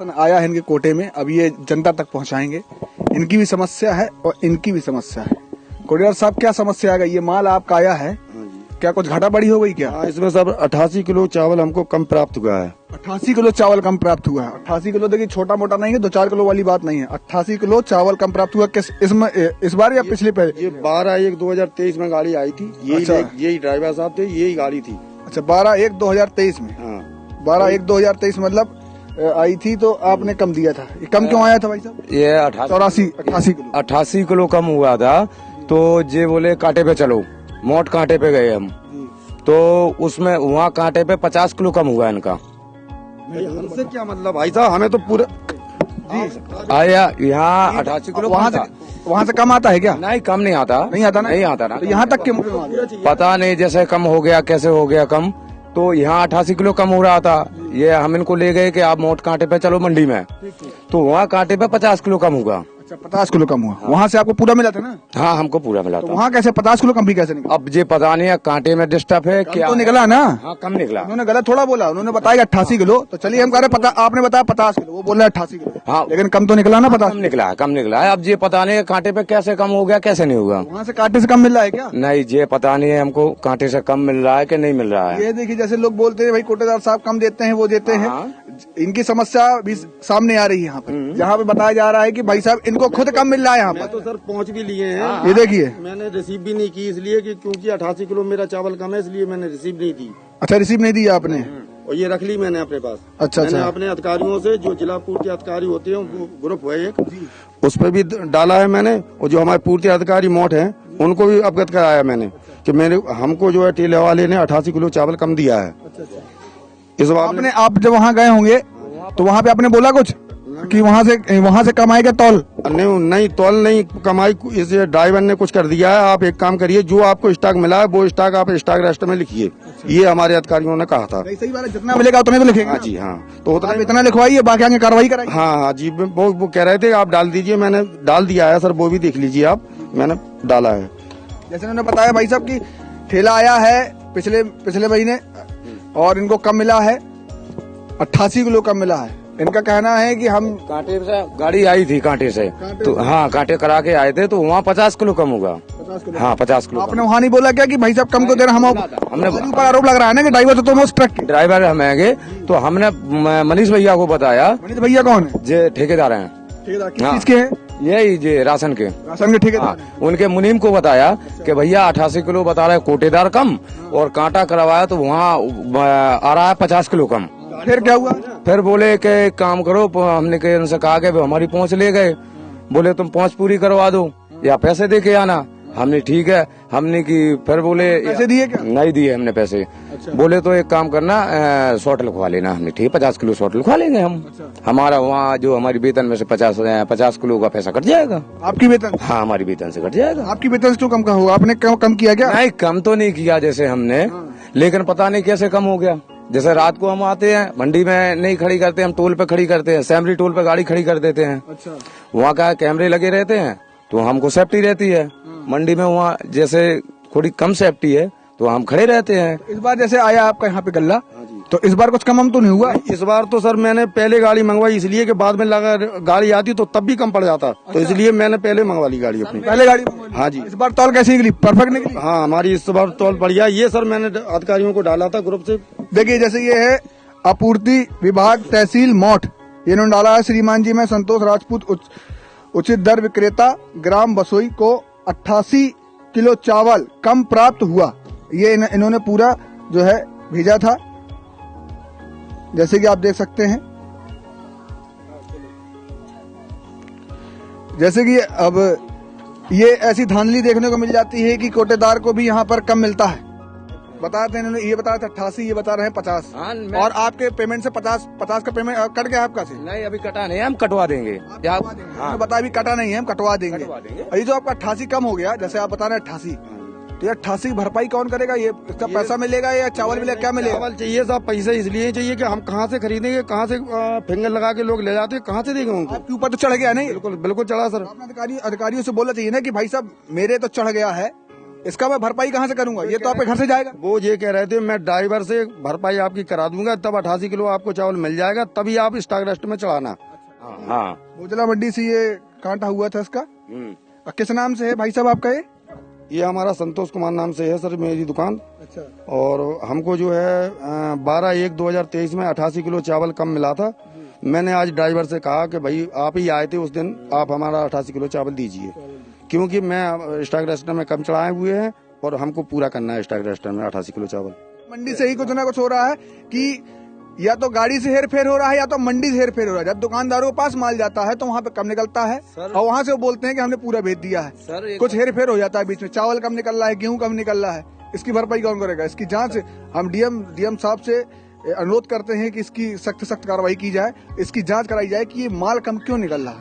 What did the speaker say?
Ration आया है इनके कोटे में, अब ये जनता तक पहुंचाएंगे। इनकी भी समस्या है और इनकी भी समस्या है। कोटेदार साहब, क्या समस्या है? ये माल आपका आया है, क्या कुछ घटा बढ़ी हो गई क्या? इसमें सर 88 किलो चावल हमको कम प्राप्त हुआ है। 88 किलो चावल कम प्राप्त हुआ है। 88 किलो देखिए छोटा मोटा नहीं है, 2-4 किलो वाली बात नहीं है। 88 किलो चावल कम प्राप्त हुआ किस इसमें इस बार या पिछले पहले? ये 12/1/2023 में गाड़ी आई थी। यही ड्राइवर साहब थे, यही गाड़ी थी। अच्छा, 12/1/2023 में। हाँ, 12/1/2023 मतलब आई थी, तो आपने कम दिया था। ये कम क्यों आया था भाई साहब? ये 88 किलो कम हुआ था, तो ये बोले कांटे पे चलो, मोट कांटे पे गए हम, तो उसमें वहाँ कांटे पे 50 किलो कम हुआ इनका। हमसे क्या मतलब भाई साहब, हमें तो पूरा आया यहाँ 88 किलो। वहाँ से कम आता है क्या? नहीं, कम नहीं आता। नहीं आता ना? नहीं आता ना। तो यहाँ तक के पता नहीं जैसे कम हो गया, कैसे हो गया कम, तो यहाँ 88 किलो कम हो रहा था। ये हम इनको ले गए कि आप मोट कांटे पे चलो मंडी में, तो वहाँ कांटे पे 50 किलो कम होगा। अच्छा, 50 किलो कम हुआ। वहाँ से आपको पूरा मिला था ना? हाँ, हमको पूरा मिला तो था। वहाँ कैसे 50 किलो कम भी कैसे निकला? अब ये पता नहीं है, कांटे में डिस्टर्ब है क्या। तो निकला ना? हाँ, कम निकला। उन्होंने गलत थोड़ा बोला, उन्होंने बताया 88 किलो, तो चलिए हम कह रहे आपने बताया 50 किलो, वो बोल रहा है 88 किलो। हाँ, लेकिन कम तो निकला ना? 50 कम निकला है, कम निकला है। अब ये पता नहीं है कांटे पे कैसे कम हो गया, कैसे नहीं होगा। वहाँ से कांटे से कम मिल रहा है क्या? नहीं, ये पता नहीं है हमको कांटे से कम मिल रहा है कि नहीं मिल रहा है। ये देखिए, जैसे लोग बोलते हैं भाई कोटेदार साहब कम देते हैं, वो देते हैं। इनकी समस्या भी सामने आ रही है यहाँ पर, जहाँ पे बताया जा रहा है कि भाई साहब इनको खुद कम मिल रहा है यहाँ पर। तो सर पहुँच भी लिए हैं। ये देखिए, मैंने रिसीव भी नहीं की, इसलिए कि क्योंकि 88 किलो मेरा चावल कम है, इसलिए मैंने रिसीव नहीं की। अच्छा, रिसीव नहीं दिया आपने? और ये रख ली मैंने अपने पास। अच्छा, मैंने अपने अधिकारियों से, जो जिला पूर्ति अधिकारी होते हैं, वो ग्रुप है एक, उस पर भी डाला है मैंने। और जो हमारे पूर्ति अधिकारी मोट हैं, उनको भी अवगत कराया मैंने कि हमको जो है ठेले वाले ने 88 किलो चावल कम दिया है। इस बार आप जब वहाँ गए होंगे तो वहाँ पे आपने बोला कुछ कि वहाँ से कम आएगा तौल? नहीं, तौल नहीं कमाई। इस ड्राइवर ने कुछ कर दिया है। आप एक काम करिए, जो आपको स्टॉक मिला है वो स्टॉक आप स्टॉक रजिस्टर में लिखिए। ये हमारे अधिकारियों ने कहा था। सही बात है, जितना मिलेगा उतना तो लिखेंगे। हाँ जी, हाँ, तो इतना लिखवाइए, बाकी आगे कार्रवाई कराइए। हाँ जी, वो कह रहे थे आप डाल दीजिए, मैंने डाल दिया है सर, वो भी देख लीजिए आप, मैंने डाला है। जैसे उन्होंने बताया भाई साहब की ठेला आया है पिछले महीने और इनको कम मिला है, 88 किलो कम मिला है। इनका कहना है कि हम कांटे से गाड़ी आई थी, कांटे से तो हाँ, कांटे करा के आए थे, तो वहाँ 50 किलो कम होगा। 50 किलो। हाँ, 50 किलो। आपने वहाँ नहीं बोला क्या कि भाई साहब कम को देना? हमने ऊपर आरोप लग रहा है ना कि ड्राइवर तो उस ट्रक के ड्राइवर हम आएंगे, तो हमने मनीष भैया को बताया। मनीष भैया कौन है? जे ठेकेदार हैं। ठेकेदार किस चीज के हैं? यही जे राशन के ठेकेदार। हाँ, उनके मुनीम को बताया कि भैया 88 किलो बता रहे कोटेदार कम, और कांटा करवाया तो वहाँ आ रहा है 50 किलो कम। फिर क्या हुआ? फिर बोले कि काम करो, हमने उनसे कहा कि हमारी पहुँच ले गए, बोले तुम पहुँच पूरी करवा दो या पैसे दे के आना। हमने ठीक है, हमने की। फिर बोले पैसे दिए क्या? नहीं दिए हमने पैसे। अच्छा। बोले तो एक काम करना, शॉर्ट लिखवा लेना। हमने ठीक, 50 किलो शॉर्ट लिखवा लेंगे हम। अच्छा। हमारा वहाँ जो हमारी वेतन में से 50 किलो का पैसा कट जाएगा। आपकी वेतन? हाँ, हमारी वेतन से कट जाएगा। आपकी वेतन से क्यों कम का होगा? आपने कम किया क्या? नहीं, कम तो नहीं किया जैसे हमने, लेकिन पता नहीं कैसे कम हो गया। जैसे रात को हम आते हैं, मंडी में नहीं खड़ी करते, हम टोल पे खड़ी करते हैं, सैमरी टोल पे गाड़ी खड़ी कर देते हैं। अच्छा। वहाँ का कैमरे लगे रहते हैं, तो हमको सेफ्टी रहती है। मंडी में वहाँ जैसे थोड़ी कम सेफ्टी है, तो हम खड़े रहते हैं। इस बार जैसे आया आपका यहाँ पे गल्ला, तो इस बार कुछ कम तो नहीं हुआ? इस बार तो सर मैंने पहले गाड़ी मंगवाई, इसलिए कि बाद में लगा गाड़ी आती तो तब भी कम पड़ जाता। अच्छा। तो इसलिए मैंने पहले मंगवा ली गाड़ी अपनी। पहले गाड़ी? हाँ जी। इस बार तौल कैसी निकली? परफेक्ट निकली? हाँ, हमारी इस बार तौल बढ़िया। ये सर मैंने अधिकारियों को डाला था ग्रुप से। देखिए, जैसे ये है आपूर्ति विभाग तहसील मोठ, ये इन्होंने डाला है, श्रीमान जी मैं संतोष राजपूत उचित दर विक्रेता ग्राम बसोई को 88 किलो चावल कम प्राप्त हुआ। ये इन्होंने पूरा जो है भेजा था, जैसे कि आप देख सकते हैं। जैसे कि अब ये ऐसी धांधली देखने को मिल जाती है कि कोटेदार को भी यहाँ पर कम मिलता है। बताते हैं इन्होंने, ये बताया था 88, ये बता रहे हैं 50। और आपके पेमेंट से 50 का पेमेंट कट गया आपका से? नहीं, अभी कटा नहीं है, हम कटवा देंगे। हाँ, बताया अभी कटा नहीं है, हम कटवा देंगे। ये जो आपका 88 कम हो गया, जैसे आप बता रहे हैं 88, तो ये 88 की भरपाई कौन करेगा? ये इसका पैसा मिलेगा या चावल मिलेगा? क्या मिलेगा? चावल चाहिए साहब, पैसे इसलिए चाहिए कि हम कहाँ से खरीदेंगे, कहाँ से फिंगर लगा के लोग ले जाते हैं, कहाँ से देंगे उनको? आपके ऊपर तो चढ़ गया नहीं? बिल्कुल बिल्कुल चढ़ा सर। आपने अधिकारियों से बोलना चाहिए ना कि भाई साहब मेरे तो चढ़ गया है, इसका मैं भरपाई कहाँ से करूंगा? ये तो आपके घर से जाएगा। वो ये कह रहे थे मैं ड्राइवर से भरपाई आपकी करा दूंगा, तब 88 किलो आपको चावल मिल जाएगा, तभी आप स्टॉक लिस्ट में चढ़ाना। हाँ। भोजला मंडी से ये कांटा हुआ था इसका। किस नाम से है भाई साहब आपका? ये हमारा संतोष कुमार नाम से है सर, मेरी दुकान। अच्छा। और हमको जो है 12/1/2023 में 88 किलो चावल कम मिला था। मैंने आज ड्राइवर से कहा कि भाई आप ही आए थे उस दिन, आप हमारा 88 किलो चावल दीजिए, क्योंकि मैं स्टॉक रजिस्टर में कम चढ़ाए हुए हैं और हमको पूरा करना है स्टॉक रजिस्टर में 88 किलो चावल। मंडी से ही कुछ ना कुछ हो रहा है कि या तो गाड़ी से हेर फेर हो रहा है या तो मंडी से हेर फेर हो रहा है। जब दुकानदारों के पास माल जाता है तो वहाँ पे कम निकलता है और वहाँ से वो बोलते हैं कि हमने पूरा भेज दिया है। कुछ हेर फेर हो जाता है बीच में, चावल कम निकल रहा है, गेहूं कम निकल रहा है। इसकी भरपाई कौन करेगा? इसकी जांच हम डीएम साहब से अनुरोध करते हैं कि इसकी सख्त कार्रवाई की जाए, इसकी जांच कराई जाए कि ये माल कम क्यों निकल रहा है।